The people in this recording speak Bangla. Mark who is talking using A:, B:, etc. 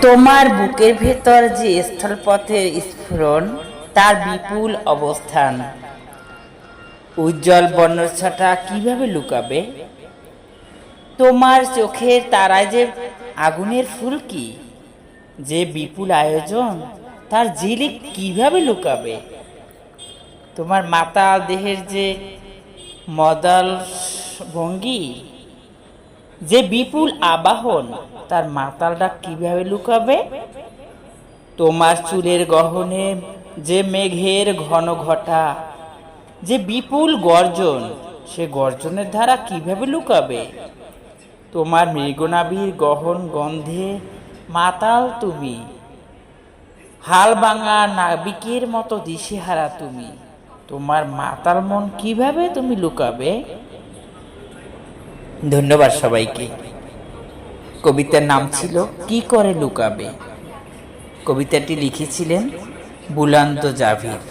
A: তোমার বুকের ভেতর যে স্থলপথের স্ফুরণ, তার বিপুল অবস্থান, উজ্জ্বল বর্ণচ্ছটা কিভাবে লুকাবে? তোমার চোখের তারায় যে আগুনের ফুলকি, যে বিপুল আয়োজন, তার ঝিলিক কিভাবে লুকাবে? তোমার মাতাল দেহের যে মদাল ভঙ্গি, যে বিপুল আবাহন, তার মাতাল ডাক কিভাবে লুকাবে? তোমার চুলের গহনে যে মেঘের ঘন ঘটা, যে বিপুল গর্জন, সে গর্জনের ধারা কিভাবে লুকাবে? তোমার মৃগনাভির গহন গন্ধে মাতাল তুমি, হাল ভাঙা নাবিকের মতো দিশেহারা তুমি, তোমার মাতাল মন কিভাবে তুমি লুকাবে? ধন্যবাদ সবাইকে। কবিতার নাম ছিল কি করে লুকাবে। কবিতাটি লিখেছিলেন বুলান্ত জাভির।